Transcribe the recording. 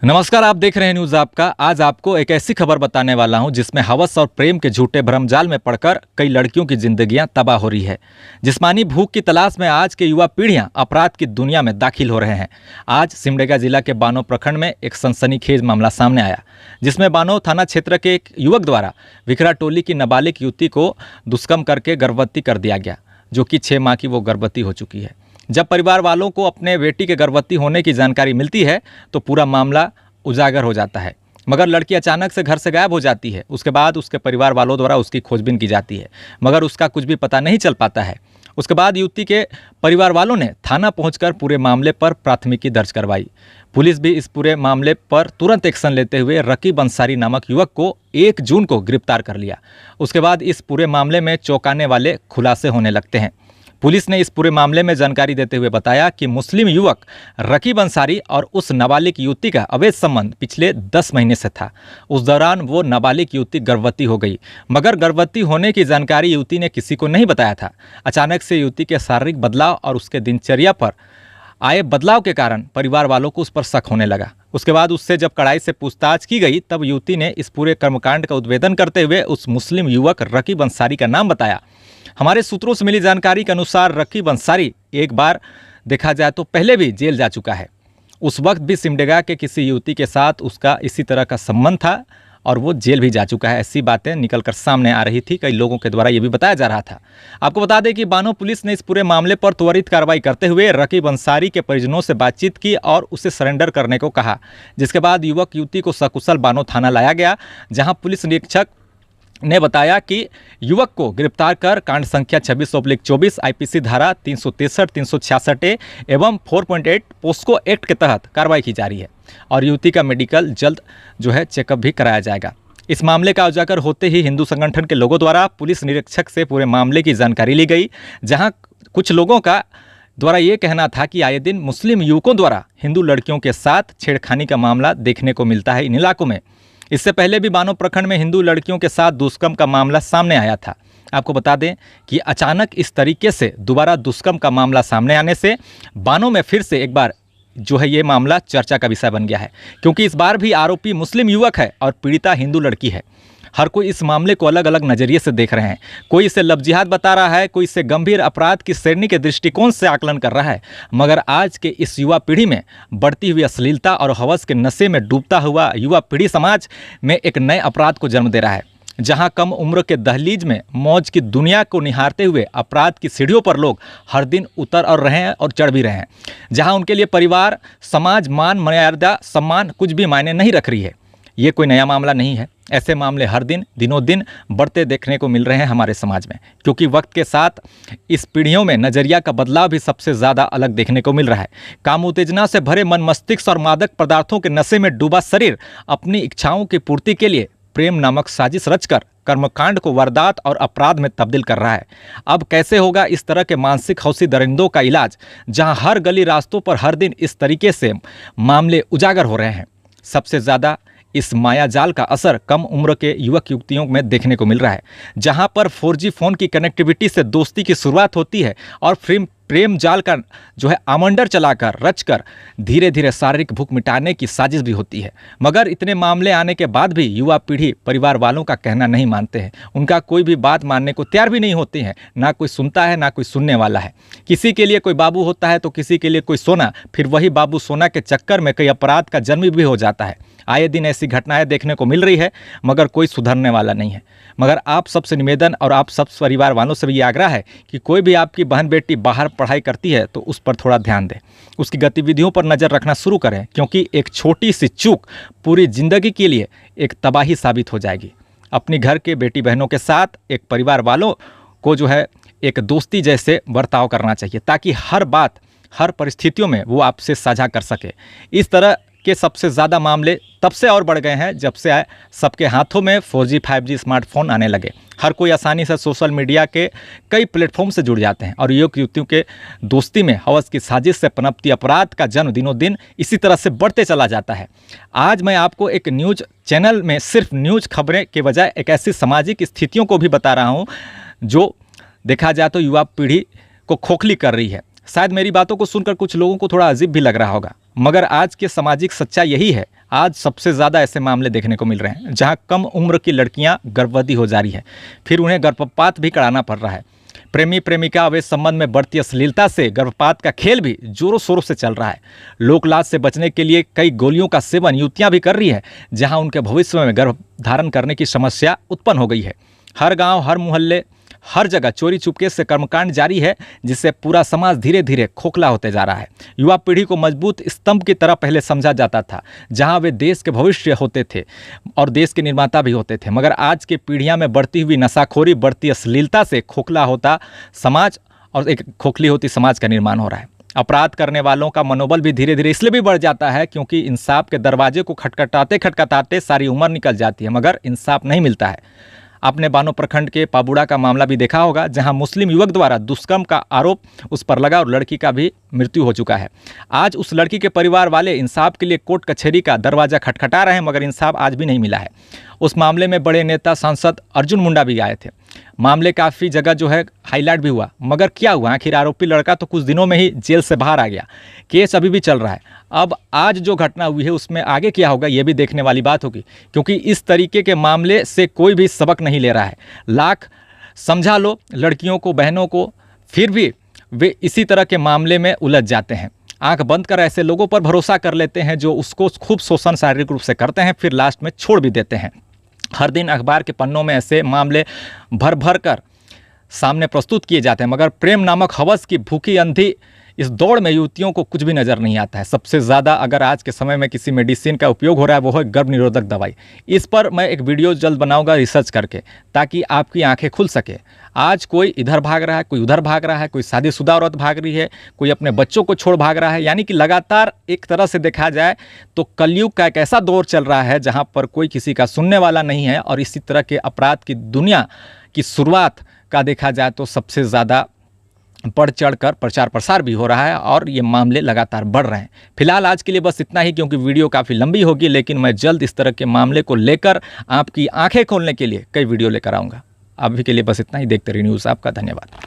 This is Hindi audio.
नमस्कार, आप देख रहे हैं न्यूज़ आपका। आज आपको एक ऐसी खबर बताने वाला हूं जिसमें हवस और प्रेम के झूठे भ्रमजाल में पड़कर कई लड़कियों की जिंदगियां तबाह हो रही है। जिस्मानी भूख की तलाश में आज के युवा पीढ़ियां अपराध की दुनिया में दाखिल हो रहे हैं। आज सिमडेगा जिला के बानो प्रखंड में एक सनसनीखेज मामला सामने आया, जिसमें बानो थाना क्षेत्र के एक युवक द्वारा विखरा टोली की नाबालिग युवती को दुष्कर्म करके गर्भवती कर दिया गया, जो कि 6 माह की वो गर्भवती हो चुकी है। जब परिवार वालों को अपने बेटी के गर्भवती होने की जानकारी मिलती है तो पूरा मामला उजागर हो जाता है, मगर लड़की अचानक से घर से गायब हो जाती है। उसके बाद उसके परिवार वालों द्वारा उसकी खोजबीन की जाती है, मगर उसका कुछ भी पता नहीं चल पाता है। उसके बाद युवती के परिवार वालों ने थाना पहुंचकर पूरे मामले पर प्राथमिकी दर्ज करवाई। पुलिस भी इस पूरे मामले पर तुरंत एक्शन लेते हुए रकीब अंसारी नामक युवक को 1 जून को गिरफ्तार कर लिया। उसके बाद इस पूरे मामले में चौंकाने वाले खुलासे होने लगते हैं। पुलिस ने इस पूरे मामले में जानकारी देते हुए बताया कि मुस्लिम युवक रकीब अंसारी और उस नाबालिग युवती का अवैध संबंध पिछले 10 महीने से था। उस दौरान वो नाबालिग युवती गर्भवती हो गई, मगर गर्भवती होने की जानकारी युवती ने किसी को नहीं बताया था। अचानक से युवती के शारीरिक बदलाव और उसके दिनचर्या पर आए बदलाव के कारण परिवार वालों को उस पर शक होने लगा। उसके बाद उससे जब कड़ाई से पूछताछ की गई, तब युवती ने इस पूरे कर्मकांड का उद्भेदन करते हुए उस मुस्लिम युवक रकीब अंसारी का नाम बताया। हमारे सूत्रों से मिली जानकारी के अनुसार रकीब अंसारी एक बार देखा जाए तो पहले भी जेल जा चुका है। उस वक्त भी सिमडेगा के किसी युवती के साथ उसका इसी तरह का संबंध था और वो जेल भी जा चुका है। ऐसी बातें निकलकर सामने आ रही थी, कई लोगों के द्वारा ये भी बताया जा रहा था। आपको बता दें कि बानो पुलिस ने इस पूरे मामले पर त्वरित कार्रवाई करते हुए रकीब अंसारी के परिजनों से बातचीत की और उसे सरेंडर करने को कहा, जिसके बाद युवक युवती को सकुशल बानो थाना लाया गया, जहाँ पुलिस निरीक्षक ने बताया कि युवक को गिरफ्तार कर कांड संख्या 26/24 आईपीसी धारा 363, 366 एवं 4.8 पोस्को एक्ट के तहत कार्रवाई की जा रही है और युवती का मेडिकल जल्द चेकअप भी कराया जाएगा। इस मामले का उजागर होते ही हिंदू संगठन के लोगों द्वारा पुलिस निरीक्षक से पूरे मामले की जानकारी ली गई, जहां कुछ लोगों का द्वारा ये कहना था कि आए दिन मुस्लिम युवकों द्वारा हिंदू लड़कियों के साथ छेड़खानी का मामला देखने को मिलता है इन इलाकों में। इससे पहले भी बानो प्रखंड में हिंदू लड़कियों के साथ दुष्कर्म का मामला सामने आया था। आपको बता दें कि अचानक इस तरीके से दोबारा दुष्कर्म का मामला सामने आने से बानो में फिर से एक बार ये मामला चर्चा का विषय बन गया है, क्योंकि इस बार भी आरोपी मुस्लिम युवक है और पीड़िता हिंदू लड़की है। हर कोई इस मामले को अलग अलग नज़रिए से देख रहे हैं। कोई इसे लव जिहाद बता रहा है, कोई इसे गंभीर अपराध की श्रेणी के दृष्टिकोण से आकलन कर रहा है। मगर आज के इस युवा पीढ़ी में बढ़ती हुई अश्लीलता और हवस के नशे में डूबता हुआ युवा पीढ़ी समाज में एक नए अपराध को जन्म दे रहा है, जहां कम उम्र के दहलीज में मौज की दुनिया को निहारते हुए अपराध की सीढ़ियों पर लोग हर दिन उतर और रहे हैं और चढ़ भी रहे हैं, जहां उनके लिए परिवार, समाज, मान, मर्यादा, सम्मान कुछ भी मायने नहीं रख रही है। ये कोई नया मामला नहीं है। ऐसे मामले हर दिन दिनों दिन बढ़ते देखने को मिल रहे हैं हमारे समाज में, क्योंकि वक्त के साथ इस पीढ़ियों में नज़रिया का बदलाव भी सबसे ज़्यादा अलग देखने को मिल रहा है। काम उत्तेजना से भरे मन मस्तिष्क और मादक पदार्थों के नशे में डूबा शरीर अपनी इच्छाओं की पूर्ति के लिए प्रेम नामक साजिश रचकर कर्मकांड को वारदात और अपराध में तब्दील कर रहा है। अब कैसे होगा इस तरह के मानसिक हौसी दरिंदों का इलाज, जहां हर गली रास्तों पर हर दिन इस तरीके से मामले उजागर हो रहे हैं। सबसे ज़्यादा इस माया जाल का असर कम उम्र के युवक युवतियों में देखने को मिल रहा है, जहां पर 4G फोन की कनेक्टिविटी से दोस्ती की शुरुआत होती है और प्रेम जाल का आमंडर चलाकर रचकर धीरे धीरे शारीरिक भूख मिटाने की साजिश भी होती है। मगर इतने मामले आने के बाद भी युवा पीढ़ी परिवार वालों का कहना नहीं मानते हैं। उनका कोई भी बात मानने को तैयार भी नहीं होते हैं। ना कोई सुनता है, ना कोई सुनने वाला है। किसी के लिए कोई बाबू होता है तो किसी के लिए कोई सोना, फिर वही बाबू सोना के चक्कर में कई अपराध का जन्म भी हो जाता है। आए दिन ऐसी घटनाएं देखने को मिल रही है, मगर कोई सुधरने वाला नहीं है। मगर आप सबसे निवेदन और आप सब परिवार वालों से भी ये आग्रह है कि कोई भी आपकी बहन बेटी बाहर पढ़ाई करती है तो उस पर थोड़ा ध्यान दें, उसकी गतिविधियों पर नज़र रखना शुरू करें, क्योंकि एक छोटी सी चूक पूरी ज़िंदगी के लिए एक तबाही साबित हो जाएगी। अपनी घर के बेटी बहनों के साथ एक परिवार वालों को एक दोस्ती जैसे बर्ताव करना चाहिए, ताकि हर बात हर परिस्थितियों में वो आपसे साझा कर सके। इस तरह के सबसे ज़्यादा मामले तब से और बढ़ गए हैं जब से सबके हाथों में 4G 5G स्मार्टफोन आने लगे। हर कोई आसानी से सोशल मीडिया के कई प्लेटफॉर्म से जुड़ जाते हैं और युवक युवतियों के दोस्ती में हवस की साजिश से पनपती अपराध का जन्म दिनों दिन इसी तरह से बढ़ते चला जाता है। आज मैं आपको एक न्यूज़ चैनल में सिर्फ न्यूज़ खबरें के बजाय एक ऐसी सामाजिक स्थितियों को भी बता रहा हूँ जो देखा जाए तो युवा पीढ़ी को खोखली कर रही है। शायद मेरी बातों को सुनकर कुछ लोगों को थोड़ा अजीब भी लग रहा होगा, मगर आज के सामाजिक सच्चाई यही है। आज सबसे ज़्यादा ऐसे मामले देखने को मिल रहे हैं जहां कम उम्र की लड़कियां गर्भवती हो जा रही है, फिर उन्हें गर्भपात भी कराना पड़ रहा है। प्रेमी प्रेमिका अवैध संबंध में बढ़ती अश्लीलता से गर्भपात का खेल भी जोरों शोरों से चल रहा है। लोकलाज से बचने के लिए कई गोलियों का सेवन युवतियां भी कर रही है, जहां उनके भविष्य में गर्भ धारण करने की समस्या उत्पन्न हो गई है। हर गांव, हर मोहल्ले, हर जगह चोरी चुपके से कर्मकांड जारी है, जिससे पूरा समाज धीरे धीरे खोखला होते जा रहा है। युवा पीढ़ी को मजबूत स्तंभ की तरह पहले समझा जाता था, जहां वे देश के भविष्य होते थे और देश के निर्माता भी होते थे, मगर आज की पीढ़ियां में बढ़ती हुई नशाखोरी, बढ़ती अश्लीलता से खोखला होता समाज और एक खोखली होती समाज का निर्माण हो रहा है। अपराध करने वालों का मनोबल भी धीरे धीरे इसलिए भी बढ़ जाता है क्योंकि इंसाफ के दरवाजे को खटखटाते खटखटाते सारी उम्र निकल जाती है, मगर इंसाफ नहीं मिलता है। आपने बानो प्रखंड के पाबुड़ा का मामला भी देखा होगा, जहां मुस्लिम युवक द्वारा दुष्कर्म का आरोप उस पर लगा और लड़की का भी मृत्यु हो चुका है। आज उस लड़की के परिवार वाले इंसाफ के लिए कोर्ट कचहरी का दरवाजा खटखटा रहे हैं, मगर इंसाफ आज भी नहीं मिला है। उस मामले में बड़े नेता सांसद अर्जुन मुंडा भी आए थे। मामले काफ़ी जगह जो है हाईलाइट भी हुआ, मगर क्या हुआ, आखिर आरोपी लड़का तो कुछ दिनों में ही जेल से बाहर आ गया। केस अभी भी चल रहा है। अब आज जो घटना हुई है उसमें आगे क्या होगा ये भी देखने वाली बात होगी, क्योंकि इस तरीके के मामले से कोई भी सबक नहीं ले रहा है। लाख समझा लो लड़कियों को, बहनों को, फिर भी वे इसी तरह के मामले में उलझ जाते हैं। आंख बंद कर ऐसे लोगों पर भरोसा कर लेते हैं जो उसको खूब शोषण शारीरिक रूप से करते हैं, फिर लास्ट में छोड़ भी देते हैं। हर दिन अखबार के पन्नों में ऐसे मामले भर भर कर सामने प्रस्तुत किए जाते हैं, मगर प्रेम नामक हवस की भूखी अंधी इस दौड़ में युवतियों को कुछ भी नज़र नहीं आता है। सबसे ज़्यादा अगर आज के समय में किसी मेडिसिन का उपयोग हो रहा है वो है गर्भ निरोधक दवाई। इस पर मैं एक वीडियो जल्द बनाऊंगा रिसर्च करके, ताकि आपकी आंखें खुल सके। आज कोई इधर भाग रहा है, कोई उधर भाग रहा है, कोई शादीशुदा औरत भाग रही है, कोई अपने बच्चों को छोड़ भाग रहा है। यानी कि लगातार एक तरह से देखा जाए तो कलयुग का एक ऐसा दौर चल रहा है जहाँ पर कोई किसी का सुनने वाला नहीं है। और इसी तरह के अपराध की दुनिया की शुरुआत का देखा जाए तो सबसे ज़्यादा बढ़ चढ़ कर प्रचार प्रसार भी हो रहा है और ये मामले लगातार बढ़ रहे हैं। फिलहाल आज के लिए बस इतना ही, क्योंकि वीडियो काफ़ी लंबी होगी, लेकिन मैं जल्द इस तरह के मामले को लेकर आपकी आंखें खोलने के लिए कई वीडियो लेकर आऊँगा। अभी के लिए बस इतना ही। देखते रहिए न्यूज़ आपका। धन्यवाद।